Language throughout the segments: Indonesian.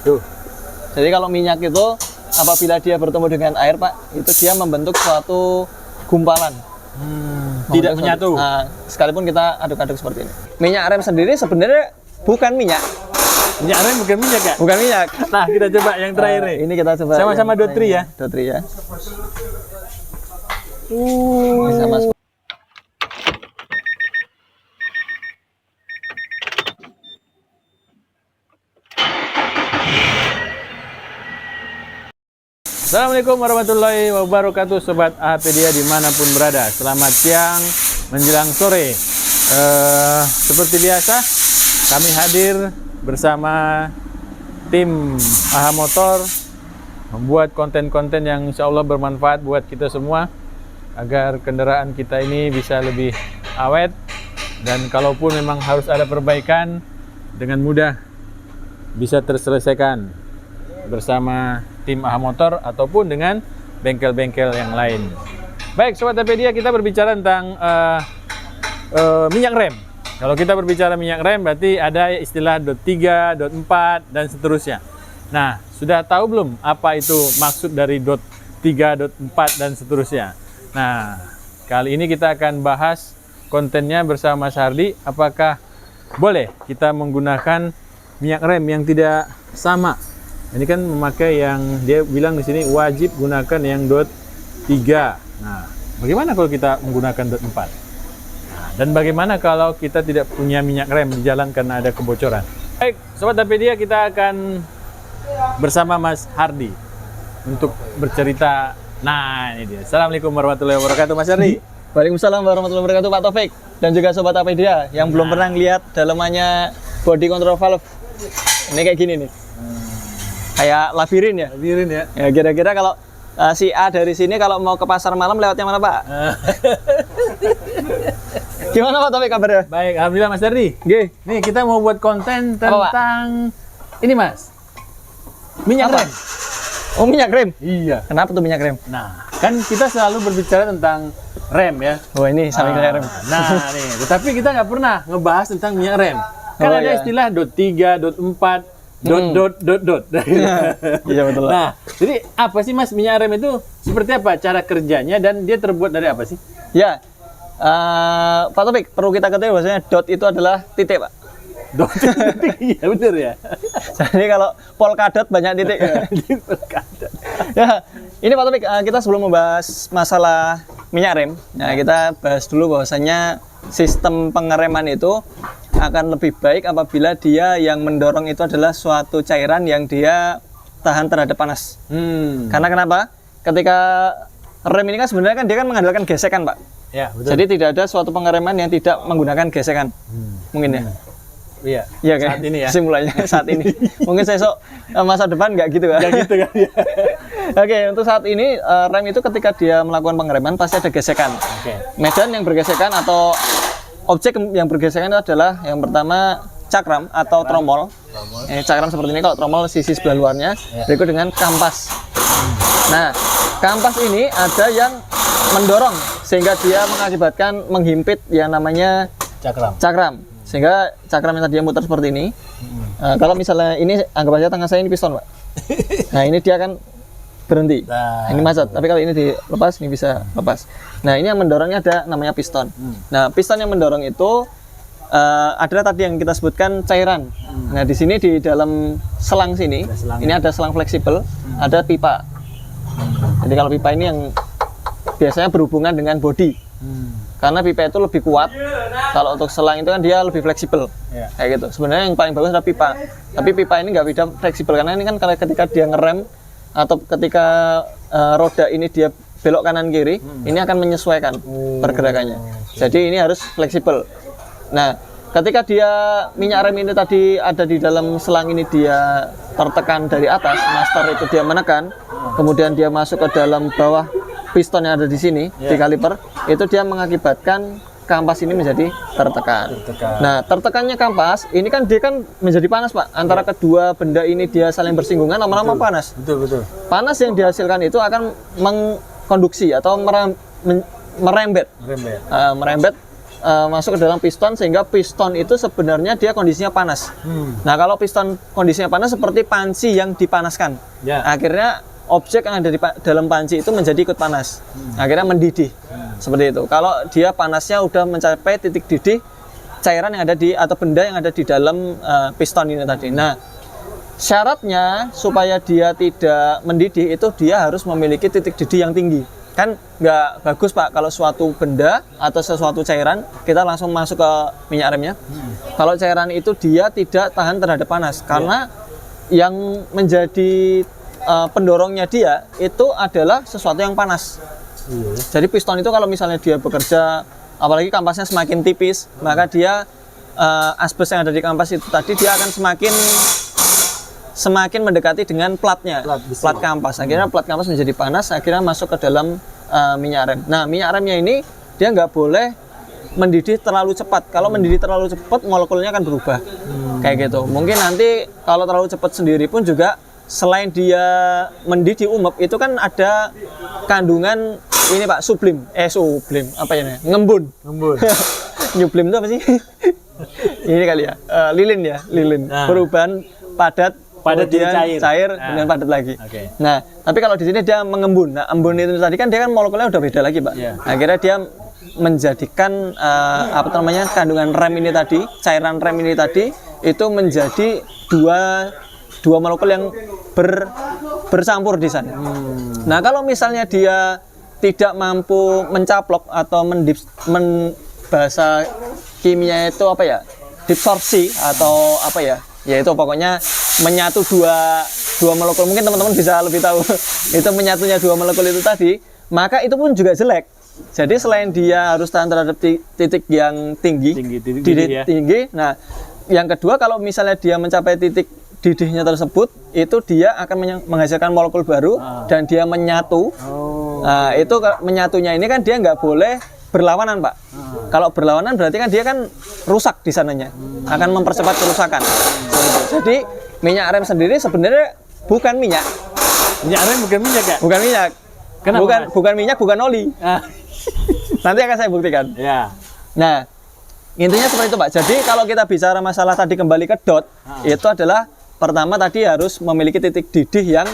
Tuh. Jadi kalau minyak itu apabila dia bertemu dengan air, Pak, itu dia membentuk suatu gumpalan. Tidak menyatu. Nah, sekalipun kita aduk-aduk seperti ini. Minyak rem sendiri sebenarnya bukan minyak. Minyak rem bukan minyak ya? Bukan minyak. Nah, kita coba yang terakhir nih. Ini kita coba. Sama-sama yang dotri ya. Dotri ya. Bisa masuk. Assalamualaikum warahmatullahi wabarakatuh, Sobat AHPedia dimanapun berada. Selamat siang menjelang sore. Seperti biasa, kami hadir bersama tim AHA Motor membuat konten-konten yang insya Allah bermanfaat buat kita semua, agar kendaraan kita ini bisa lebih awet, dan kalaupun memang harus ada perbaikan, dengan mudah bisa terselesaikan bersama tim AHA Motor ataupun dengan bengkel-bengkel yang lain. Baik, Sobat AHPedia, kita berbicara tentang minyak rem. Kalau kita berbicara minyak rem, berarti ada istilah .3, .4, dan seterusnya. Nah, sudah tahu belum apa itu maksud dari .3, .4, dan seterusnya? Nah, kali ini kita akan bahas kontennya bersama Mas Hardi. Apakah boleh kita menggunakan minyak rem yang tidak sama? Ini kan memakai yang dia bilang di sini wajib gunakan yang .3. Nah, bagaimana kalau kita menggunakan .4? Nah, dan bagaimana kalau kita tidak punya minyak rem di jalan karena ada kebocoran? Baik, Sobat AHPedia, kita akan bersama Mas Hardi untuk bercerita. Nah, ini dia. Assalamualaikum warahmatullahi wabarakatuh, Mas Hardi. Waalaikumsalam warahmatullahi wabarakatuh, Pak Taufik. Dan juga Sobat AHPedia yang belum pernah lihat dalamannya body control valve. Ini kayak gini nih. Kayak labirin ya? Labirin ya? Ya, kira-kira kalau si A dari sini kalau mau ke pasar malam lewatnya mana, Pak? Gimana Pak Taufik kabarnya? Baik, alhamdulillah Mas Hardi. Nih, kita mau buat konten tentang ini, Mas. Minyak rem. Oh, minyak rem? Iya. Kenapa tuh minyak rem? Nah, kan kita selalu berbicara tentang rem ya. Oh, ini sambil minyak rem. Nah, nih. Tetapi kita nggak pernah ngebahas tentang minyak rem. Kan ada istilah .3, .4, dot. Iya, betul. Nah, jadi apa sih Mas minyak rem itu? Seperti apa cara kerjanya dan dia terbuat dari apa sih? Ya, Pak Taufik, perlu kita ketahui bahwasanya dot itu adalah titik, Pak. Dot titik, iya benar ya. Jadi kalau polkadot banyak titik. Ya, ini Pak Taufik, kita sebelum membahas masalah minyak rem, nah kita bahas dulu bahwasanya sistem pengereman itu akan lebih baik apabila dia yang mendorong itu adalah suatu cairan yang dia tahan terhadap panas. Karena kenapa? Ketika rem ini kan sebenarnya kan dia kan mengandalkan gesekan, Pak. Ya, betul. Jadi tidak ada suatu pengereman yang tidak menggunakan gesekan. Mungkin ya. Iya. Iya kan? Saat ini ya. Simulasinya saat ini. Mungkin besok masa depan nggak gitu kan? Nggak gitu kan ya. Oke, untuk saat ini rem itu ketika dia melakukan pengereman pasti ada gesekan. Medan yang bergesekan atau objek yang bergesekan itu adalah yang pertama cakram atau tromol. Cakram seperti ini, kalau tromol sisi sebelah luarnya. Berikut dengan kampas. Nah, kampas ini ada yang mendorong sehingga dia mengakibatkan menghimpit yang namanya cakram. Sehingga cakram yang tadinya muter seperti ini. Kalau misalnya ini anggap aja tangan saya ini piston, Pak. Nah, ini dia akan berhenti. Nah, ini macet. Tapi kalau ini dilepas, ini bisa lepas. Nah, ini yang mendorongnya ada namanya piston. Nah, piston yang mendorong itu adalah tadi yang kita sebutkan cairan. Nah, di sini di dalam selang sini, ini ada selang fleksibel, ada pipa. Jadi kalau pipa ini yang biasanya berhubungan dengan bodi. Karena pipa itu lebih kuat. Kalau untuk selang itu kan dia lebih fleksibel. Kayak gitu. Sebenarnya yang paling bagus adalah pipa. Tapi pipa ini nggak bisa fleksibel karena ini kan kalau ketika dia ngerem atau ketika roda ini dia belok kanan kiri, ini akan menyesuaikan pergerakannya. Jadi ini harus fleksibel. Nah, ketika dia minyak rem ini tadi ada di dalam selang ini dia tertekan dari atas, master itu dia menekan, kemudian dia masuk ke dalam bawah piston yang ada di sini di kaliper, itu dia mengakibatkan kampas ini menjadi tertekan. Nah, tertekannya kampas ini kan dia kan menjadi panas, Pak. Antara kedua benda ini dia saling bersinggungan, lama-lama panas. Betul. Panas yang dihasilkan itu akan mengkonduksi atau merembet masuk ke dalam piston sehingga piston itu sebenarnya dia kondisinya panas. Nah, kalau piston kondisinya panas seperti panci yang dipanaskan. Akhirnya objek yang ada di dalam panci itu menjadi ikut panas. Akhirnya mendidih. Seperti itu. Kalau dia panasnya udah mencapai titik didih, cairan yang ada di atau benda yang ada di dalam piston ini tadi. Nah, syaratnya supaya dia tidak mendidih itu dia harus memiliki titik didih yang tinggi. Kan nggak bagus Pak kalau suatu benda atau sesuatu cairan kita langsung masuk ke minyak remnya. Kalau cairan itu dia tidak tahan terhadap panas karena yang menjadi pendorongnya dia itu adalah sesuatu yang panas. Jadi piston itu kalau misalnya dia bekerja, apalagi kampasnya semakin tipis, maka dia asbes yang ada di kampas itu tadi dia akan semakin mendekati dengan platnya, plat kampas. Akhirnya plat kampas menjadi panas, akhirnya masuk ke dalam minyak rem. Nah, minyak remnya ini dia nggak boleh mendidih terlalu cepat. Kalau mendidih terlalu cepat, molekulnya akan berubah. Kayak gitu. Mungkin nanti kalau terlalu cepat sendiri pun juga selain dia mendidih umep, itu kan ada kandungan ini Pak, sublim, apa ya namanya? Ngembun. Nyublim itu apa sih? Ini kali ya, lilin. Perubahan padat jadi cair kemudian padat lagi. Nah, tapi kalau di sini dia mengembun. Nah, embun itu tadi kan dia kan molekulnya udah beda lagi, Pak. Akhirnya dia menjadikan kandungan rem ini tadi, cairan rem ini tadi itu menjadi dua molekul yang bercampur di sana. Nah, kalau misalnya dia tidak mampu mencaplok atau bahasa kimia itu apa ya? Distorsi atau apa ya? Yaitu pokoknya menyatu dua molekul, mungkin teman-teman bisa lebih tahu. Itu menyatunya dua molekul itu tadi, maka itu pun juga jelek. Jadi selain dia harus tahan terhadap titik yang tinggi. Nah, yang kedua kalau misalnya dia mencapai titik didihnya tersebut, itu dia akan menghasilkan molekul baru dan dia menyatu. Nah, itu menyatunya ini kan dia nggak boleh berlawanan, Pak. Kalau berlawanan berarti kan dia kan rusak di sananya, akan mempercepat kerusakan. Jadi minyak rem sendiri sebenarnya bukan minyak. Minyak rem bukan minyak ya? Bukan minyak. Kenapa, bukan minyak, bukan oli. Nanti akan saya buktikan. Nah, intinya seperti itu, Pak. Jadi kalau kita bicara masalah tadi kembali ke dot, itu adalah pertama tadi harus memiliki titik didih yang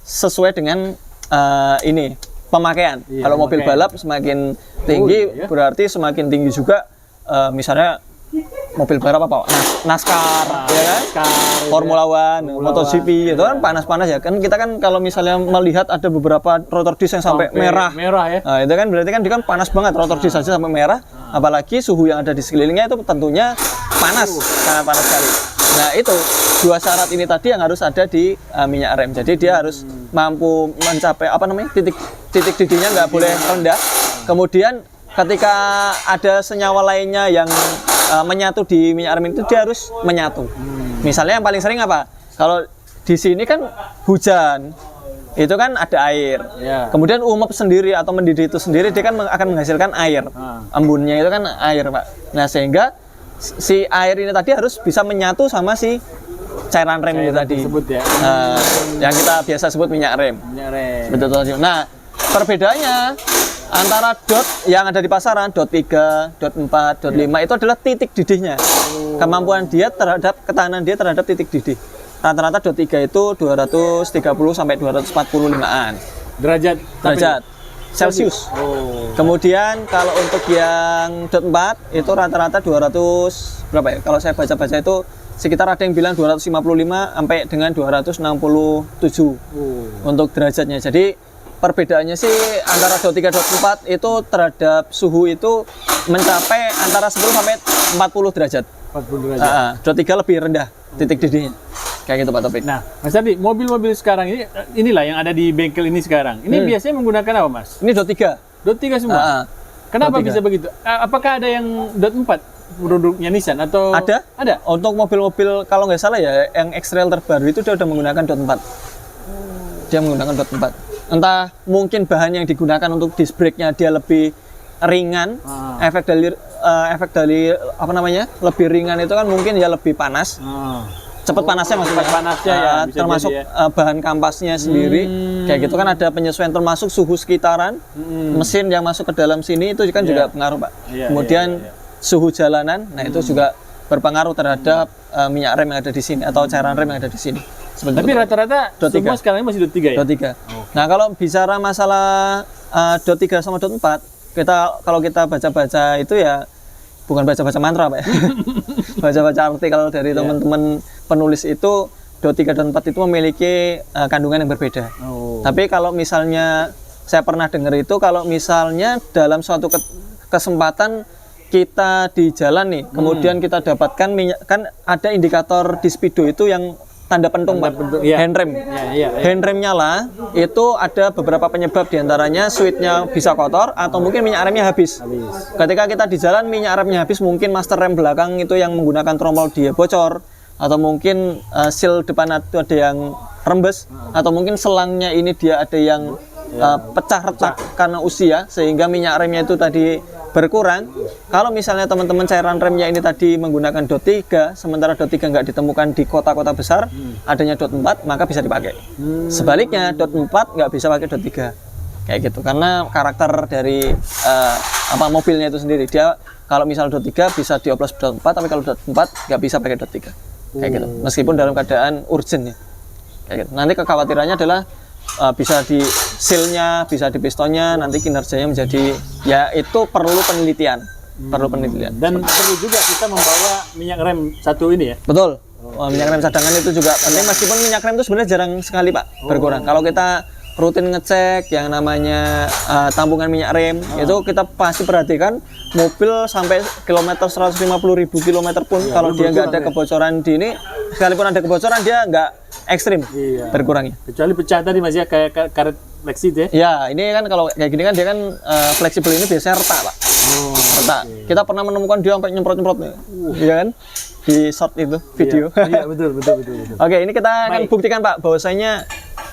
sesuai dengan pemakaian. Kalau mobil balap semakin tinggi berarti semakin tinggi juga misalnya mobil balap apa? NASCAR, ya kan? Formula One, MotoGP itu kan panas-panas ya. Kan kita kan kalau misalnya melihat ada beberapa rotor disc yang sampai merah ya. Nah, itu kan berarti kan dia kan panas banget, rotor disc saja sampai merah. Apalagi suhu yang ada di sekelilingnya itu tentunya panas, sangat panas sekali. Nah, itu dua syarat ini tadi yang harus ada di minyak rem. Jadi dia harus mampu mencapai titik didihnya nggak boleh rendah. Kemudian ketika ada senyawa lainnya yang menyatu di minyak rem itu dia harus menyatu. Misalnya yang paling sering apa? Kalau di sini kan hujan, itu kan ada air. Kemudian umep sendiri atau mendidih itu sendiri dia kan akan menghasilkan air. Embunnya itu kan air, Pak. Nah, sehingga si air ini tadi harus bisa menyatu sama si cairan rem ini tadi. Yang kita biasa sebut minyak rem. Betul. Nah, perbedaannya antara dot yang ada di pasaran, dot 3, dot 4, dot 5 itu adalah titik didihnya. Kemampuan dia terhadap ketahanan dia terhadap titik didih. Rata-rata dot 3 itu 230 sampai 245-an derajat Celcius. Kemudian kalau untuk yang dot 4 itu rata-rata 200 berapa ya? Kalau saya baca-baca itu sekitar ada yang bilang 255 sampai dengan 267 untuk derajatnya. Jadi perbedaannya sih antara dot 3 dot 4 itu terhadap suhu itu mencapai antara 10 sampai 40 derajat. Dot 3 lebih rendah titik didihnya. Kayak gitu Pak Taufik. Nah, Mas Ardi, mobil-mobil sekarang inilah yang ada di bengkel ini sekarang. Ini biasanya menggunakan apa, Mas? Ini dot 3. Dot 3 semua? Kenapa bisa begitu? Apakah ada yang dot 4 produknya Nissan atau? Ada. Untuk mobil-mobil kalau nggak salah ya, yang X-Trail terbaru itu dia udah menggunakan dot 4. Dia menggunakan dot 4. Entah mungkin bahan yang digunakan untuk disc brake-nya dia lebih ringan, efek dari lebih ringan itu kan mungkin ya lebih panas, cepat panasnya maksudnya, termasuk bahan kampasnya sendiri, kayak gitu kan ada penyesuaian termasuk suhu sekitaran, mesin yang masuk ke dalam sini itu kan juga pengaruh Pak. Kemudian suhu jalanan. Nah, itu juga berpengaruh terhadap minyak rem yang ada di sini atau cairan rem yang ada di sini. Tapi rata-rata semua sekarang ini masih dot 3 ya? Dot 3. Nah, kalau bicara masalah dot 3 sama dot 4, kalau kita baca-baca itu ya bukan baca-baca mantra, Pak. Baca-baca artikel dari teman-teman penulis itu dot 3 dan 4 itu memiliki kandungan yang berbeda. Tapi kalau misalnya saya pernah dengar itu kalau misalnya dalam suatu kesempatan kita di jalan nih, kemudian kita dapatkan minyak, kan ada indikator di speedo itu yang tanda pentung, Pak. Handrem. Handrem nyala, itu ada beberapa penyebab, diantaranya switchnya bisa kotor atau mungkin minyak remnya habis. Ketika kita di jalan minyak remnya habis, mungkin master rem belakang itu yang menggunakan tromol dia bocor, atau mungkin seal depan itu ada yang rembes, atau mungkin selangnya ini dia ada yang pecah retak karena usia, sehingga minyak remnya itu tadi berkurang. Kalau misalnya teman-teman cairan remnya ini tadi menggunakan dot 3, sementara dot 3 nggak ditemukan di kota-kota besar, adanya dot 4, maka bisa dipakai. Sebaliknya dot 4 nggak bisa pakai dot 3, kayak gitu, karena karakter dari mobilnya itu sendiri. Dia kalau misal dot 3 bisa dioplos dot 4, tapi kalau dot 4 nggak bisa pakai dot 3, kayak gitu, meskipun dalam keadaan urgent ya, kayak gitu. Nanti kekhawatirannya adalah bisa di sealnya, bisa di pistonnya, nanti kinerjanya menjadi, ya itu perlu penelitian. Dan perlu juga kita membawa minyak rem satu ini ya. Betul. Minyak rem cadangan itu juga penting, meskipun minyak rem itu sebenarnya jarang sekali, Pak, berkurang. Kalau kita rutin ngecek yang namanya tampungan minyak rem, itu kita pasti perhatikan mobil sampai kilometer 150.000 kilometer pun kalau dia nggak ada kebocoran di ini, sekalipun ada kebocoran dia nggak ekstrim berkurangnya. Kecuali pecah tadi Mas ya, kayak karet fleksi itu ya. Ya, ini kan kalau kayak gini kan dia kan fleksibel, ini biasanya retak, Pak. Retak. Kita pernah menemukan dia sampai nyemprot-nyemprot nih. Iya kan? Di short itu video. Iya, betul. Oke, ini kita akan buktikan, Pak, bahwasanya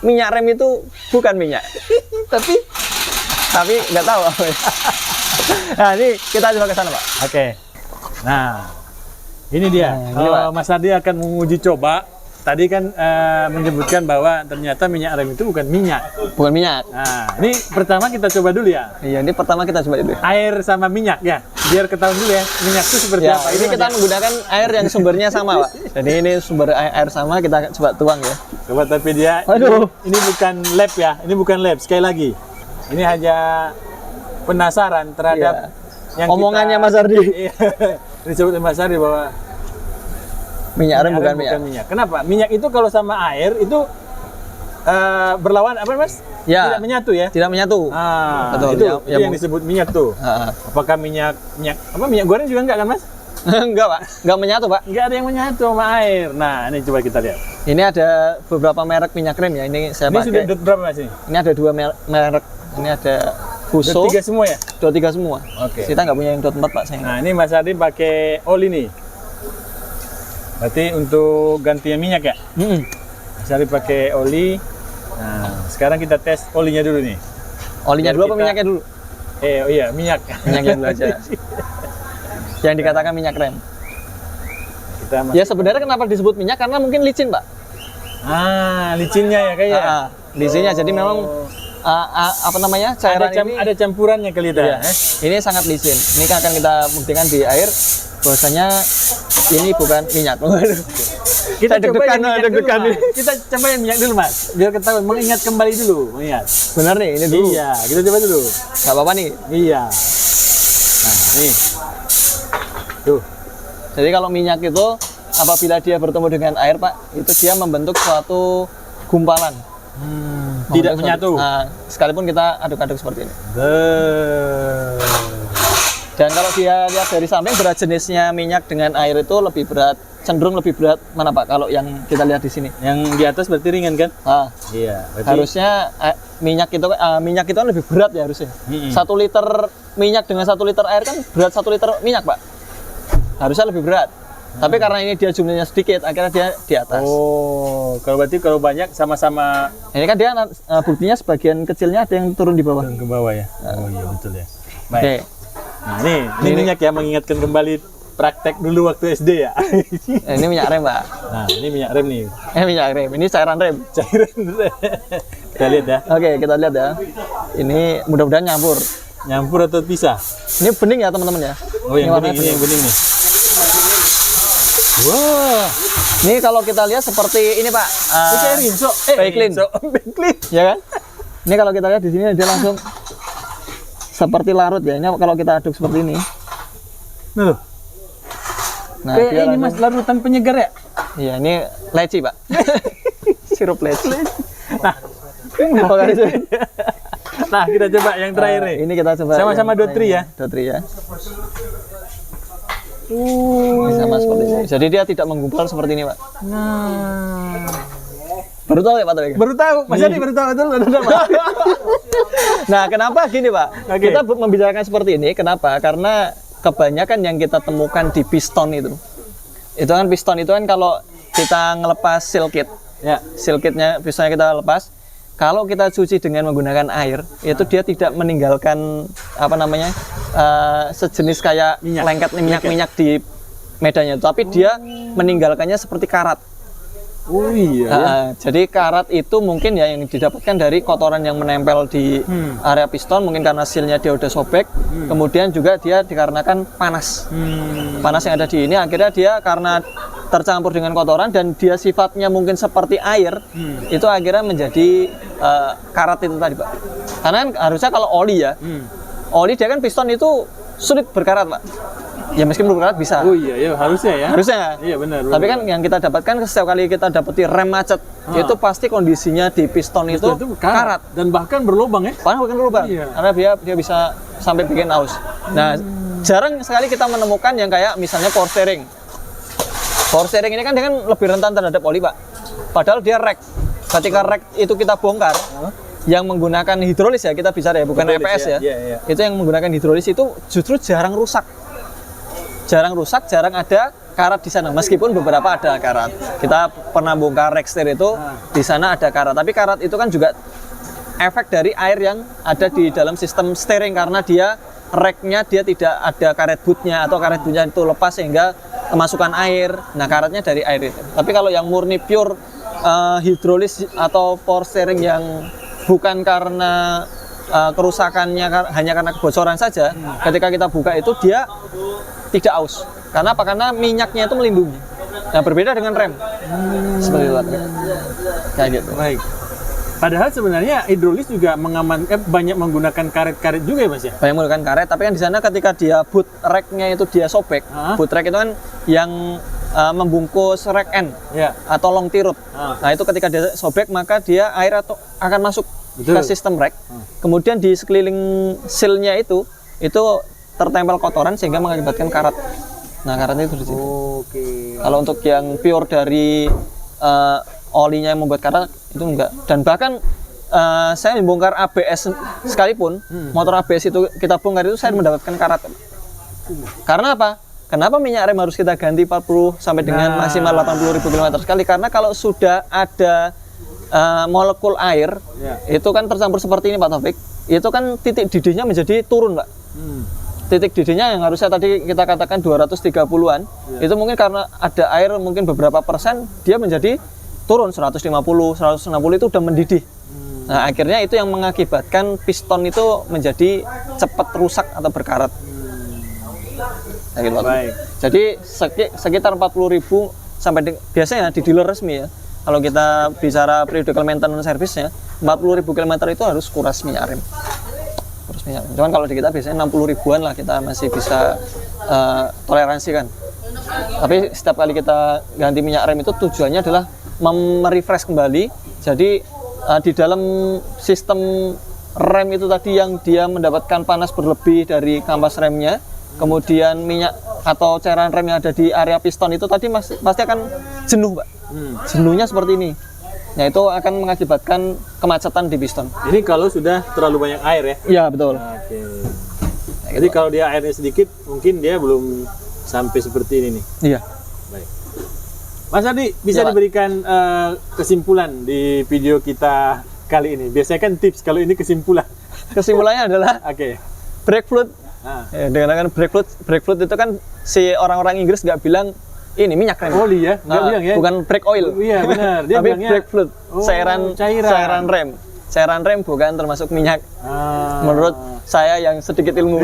minyak rem itu bukan minyak. tapi nggak tahu apa ya. Nah, ini kita coba ke sana, Pak. Oke. Nah, ini dia. Mas Ardi akan menguji coba. Tadi kan menyebutkan bahwa ternyata minyak rem itu bukan minyak. Bukan minyak. Nah, ini pertama kita coba dulu ya. Iya, ini pertama kita coba dulu. Air sama minyak ya, biar ketahuan dulu ya minyak itu seperti apa. Ini kita menggunakan air yang sumbernya sama, Pak. Jadi ini sumber air sama, kita coba tuang ya. Coba, tapi dia ini bukan lab ya, ini bukan lab. Sekali lagi, ini hanya penasaran terhadap yang omongannya Mas Ardi. Disebut Mas Ardi bahwa minyak rem bukan minyak. Kenapa? Minyak itu kalau sama air itu berlawan apa, Mas? Ya. Tidak menyatu ya? Tidak menyatu. Betul. Itu yang disebut minyak tuh. Apakah minyak goreng juga enggak kan, Mas? Enggak, Pak. Enggak menyatu, Pak. Enggak ada yang menyatu sama air. Nah, ini coba kita lihat. Ini ada beberapa merek minyak rem ya. Ini saya pakai. Ini sudah dot berapa, Mas ini? Ini ada 2 merek. Ini ada Fuso. Dot 3 semua ya? Dot 3 semua. Oke. Kita nggak punya yang dot 4, Pak, sayang. Nah, ini Mas Ardi pakai oli nih. Berarti untuk gantinya minyak ya? Mas Ardi pakai oli. Nah, sekarang kita tes olinya dulu nih. Olinya dulu apa minyaknya dulu? Oh iya, minyak. Minyaknya dulu aja. Yang dikatakan minyak rem. Ya sebenarnya kenapa disebut minyak? Karena mungkin licin, Pak. Licinnya ya kayaknya. Licinnya, jadi memang apa namanya, cairan ini ada campurannya kali itu. Iya. Ini sangat licin. Ini akan kita buktikan di air bahwasanya ini bukan minyak. Kita coba deg-degan nih. Kita coba yang minyak dulu, Mas, biar ketahuan, mengingat kembali dulu. Mengingat. Benar nih, ini dulu. Iya, kita coba dulu. Nggak apa-apa nih. Iya. Nah, nih. Tuh. Jadi kalau minyak itu apabila dia bertemu dengan air, Pak, itu dia membentuk suatu gumpalan. Tidak menyatu. Nah, sekalipun kita aduk-aduk seperti ini. Dan kalau dia lihat dari samping, berat jenisnya minyak dengan air itu lebih berat, cenderung lebih berat mana, Pak? Kalau yang kita lihat di sini. Yang di atas berarti ringan kan? Iya. Berarti harusnya minyak itu kan lebih berat ya harusnya. 1 liter minyak dengan 1 liter air kan berat 1 liter minyak, Pak. Harusnya lebih berat. Tapi karena ini dia jumlahnya sedikit, akhirnya dia di atas. Kalau berarti kalau banyak sama-sama. Ini kan dia buktinya sebagian kecilnya ada yang turun di bawah. Turun ke bawah ya. Oh iya, betul ya. Baik. Oke. Nah, ini minyak ya, mengingatkan kembali praktek dulu waktu SD ya. Ini minyak rem, Pak. Nah, ini minyak rem nih. Minyak rem. Ini cairan rem. Cairan rem. Kita lihat ya. Oke, kita lihat ya. Ini mudah-mudahan nyampur. Nyampur atau pisah? Ini bening ya teman-teman ya. Oh, yang warnanya bening, ini yang bening nih. Wah, Ini kalau kita lihat seperti ini Pak. ini kayak rinso. Baiklin. Baiklin. Ya kan? Ini kalau kita lihat di sini dia langsung seperti larut ya. Ini kalau kita aduk seperti ini. Nah, Nah, kayak dia ini langsung- Mas larutan penyegar ya? Iya, ini leci Pak. Sirup leci. Nah, Bukan itu. nah kita coba yang terakhir nih. Ini kita coba. Sama-sama yang dotri ya? Dotri ya. Ini sama seperti ini. Jadi dia tidak menggumpal seperti ini Pak. Nah, Baru tahu ya Pak Taufik? baru tahu. Mas Adi baru tahu betul. Nah, kenapa gini Pak? Oke. Kita membicarakan seperti ini, kenapa? Karena kebanyakan yang kita temukan di piston itu kan piston itu kan kalau kita ngelepas seal kit, Ya. seal kitnya pistonnya kita lepas, kalau kita cuci dengan menggunakan air, itu dia tidak meninggalkan apa namanya sejenis kayak Minyak. lengket minyak-minyak di medannya, tapi dia meninggalkannya seperti karat. Oh iya. Ya. Jadi karat itu mungkin ya yang didapatkan dari kotoran yang menempel di area piston, mungkin karena sealnya dia udah sobek, kemudian juga dia dikarenakan panas. Panas yang ada di ini akhirnya dia karena tercampur dengan kotoran dan dia sifatnya mungkin seperti air, itu akhirnya menjadi karat itu tadi Pak. Karena kan harusnya kalau oli ya, oli dia kan piston itu sulit berkarat Pak. Ya meskipun berkarat bisa. Oh iya, ya harusnya ya. Harusnya. Iya benar. Tapi kan yang kita dapatkan setiap kali kita dapati rem macet, itu pasti kondisinya di piston itu karat. Dan bahkan berlubang ya. Padahal bukan berubah, Iya. karena dia bisa sampai bikin aus. Nah, jarang sekali kita menemukan yang kayak misalnya power steering. Power steering ini kan dia kan lebih rentan terhadap oli Pak. Padahal dia rek. Ketika rek itu kita bongkar, yang menggunakan hidrolis ya kita bicara ya, bukan Hidrolis, EPS ya. iya. Itu yang menggunakan hidrolis itu justru jarang rusak. Jarang rusak, jarang ada karat di sana. Meskipun beberapa ada karat. Kita pernah bongkar rek steer itu, di sana ada karat. Tapi karat itu kan juga efek dari air yang ada di dalam sistem steering karena dia reknya dia tidak ada karet bootnya atau karet bootnya itu lepas sehingga kemasukan air. Nah karatnya dari air itu. Tapi kalau yang murni pure hidrolis atau power steering yang bukan karena kerusakannya hanya karena kebocoran saja, ketika kita buka itu dia tidak aus. Karena apa? Karena minyaknya itu melindungi. Nah berbeda dengan rem. Seperti itu. Kayak gitu. Baik. Padahal sebenarnya hidrolis juga banyak menggunakan karet-karet juga ya Mas ya? Banyak menggunakan karet, tapi kan di sana ketika dia boot rack-nya itu dia sobek, boot rack itu kan yang membungkus rack end atau long tirut. Nah itu ketika dia sobek maka dia air akan masuk ke sistem rack. Kemudian di sekeliling seal-nya itu tertempel kotoran sehingga mengakibatkan karat. Nah karatnya itu di situ. Oke. Kalau untuk yang pure dari olinya yang membuat karat itu enggak. Dan bahkan saya membongkar ABS sekalipun, motor ABS itu kita bongkar itu saya mendapatkan karat. Karena apa? Kenapa minyak rem harus kita ganti 40 sampai dengan maksimal 80.000 km sekali? Karena kalau sudah ada molekul air, itu kan tercampur seperti ini Pak Taufik, itu kan titik didihnya menjadi turun Pak. Titik didihnya yang harusnya tadi kita katakan 230-an, itu mungkin karena ada air mungkin beberapa persen, dia menjadi turun 150, 160 itu udah mendidih. Nah akhirnya itu yang mengakibatkan piston itu menjadi cepat rusak atau berkarat. Nah, gitu, Baik. jadi sekitar 40.000 sampai biasanya di dealer resmi ya. Kalau kita bicara periodical maintenance service-nya, 40.000 km itu harus kuras minyak rem. Kuras minyak rem. Cuman kalau di kita biasanya 60 ribuan lah kita masih bisa toleransi kan. Tapi setiap kali kita ganti minyak rem itu tujuannya adalah merefresh kembali. Jadi di dalam sistem rem itu tadi yang dia mendapatkan panas berlebih dari kampas remnya, kemudian minyak atau cairan rem yang ada di area piston itu tadi pasti akan jenuh Pak. Jenuhnya seperti ini. Nah itu akan mengakibatkan kemacetan di piston. Ini kalau sudah terlalu banyak air ya? Iya betul. Oke. Jadi kalau dia airnya sedikit, mungkin dia belum sampai seperti ini nih. Iya. Baik. Mas Adi, bisa Ya, Pak. diberikan kesimpulan di video kita kali ini? Biasanya kan tips, kalau ini kesimpulan. Kesimpulannya adalah Oke. brake fluid. Nah. Ya, dengan brake fluid itu kan si orang-orang Inggris nggak bilang ini minyak rem. Oli ya? Nggak bilang ya? Bukan brake oil. Iya benar. Dia Tapi bilangnya brake fluid, cairan rem. cairan rem bukan termasuk minyak. Ah. Menurut saya yang sedikit ilmu.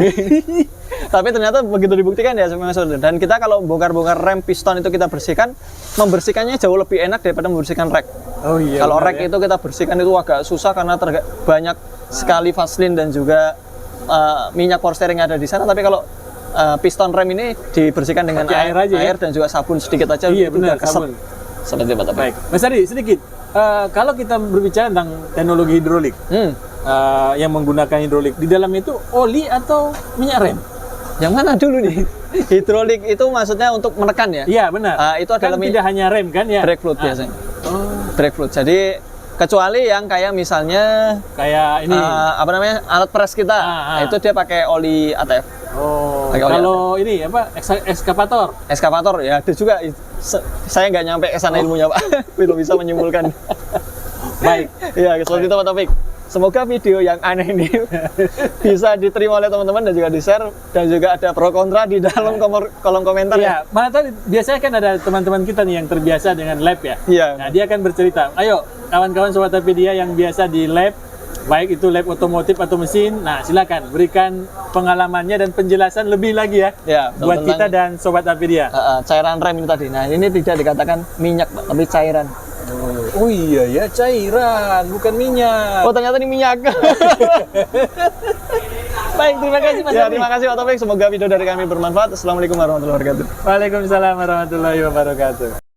Tapi ternyata begitu dibuktikan ya memang sudah. Dan kita kalau bongkar-bongkar rem piston itu kita bersihkan, membersihkannya jauh lebih enak daripada membersihkan rek. Oh iya. Kalau benar rek ya. itu kita bersihkan itu agak susah karena banyak sekali vaselin dan juga minyak power steering yang ada di sana. Tapi kalau piston rem ini dibersihkan dengan Pakai air aja ya? dan juga sabun sedikit aja. Iya itu benar, udah keset. sabun. Seperti itu, Pak Taufik. Baik, Mas Adi sedikit. Kalau kita berbicara tentang teknologi hidrolik yang menggunakan hidrolik, di dalam itu oli atau minyak rem? Yang mana dulu nih? Hidrolik itu maksudnya untuk menekan ya? Iya benar. Itu adalah kan tidak hanya rem kan ya? brake fluid biasanya. Oh, Brake fluid. Jadi kecuali yang kayak misalnya kayak ini. apa namanya alat pres kita, itu dia pakai oli ATF. Oh, pakai oli kalau ini apa ekskavator? Eskavator ya ada juga. Saya nggak nyampe ke sana ilmunya Pak, belum bisa menyimpulkan. Baik. Ya seperti itu Pak Taufik. Semoga video yang aneh ini bisa diterima oleh teman-teman dan juga di-share dan juga ada pro kontra di dalam kolom komentar Iya, mana tahu biasanya kan ada teman-teman kita nih yang terbiasa dengan lab ya. Iya. Nah, dia akan bercerita. Ayo, kawan-kawan Sobat Apedia yang biasa di lab, baik itu lab otomotif atau mesin, nah silakan berikan pengalamannya dan penjelasan lebih lagi ya, Ya, buat kita dan Sobat Apedia. cairan rem ini tadi. Nah, ini tidak dikatakan minyak, Pak, tapi cairan. Oh iya ya, cairan, bukan minyak. Oh, ternyata ini minyak. Baik, terima kasih Mas Ya, Adi. terima kasih Pak Taufik. Semoga video dari kami bermanfaat. Assalamualaikum warahmatullahi wabarakatuh. Waalaikumsalam warahmatullahi wabarakatuh.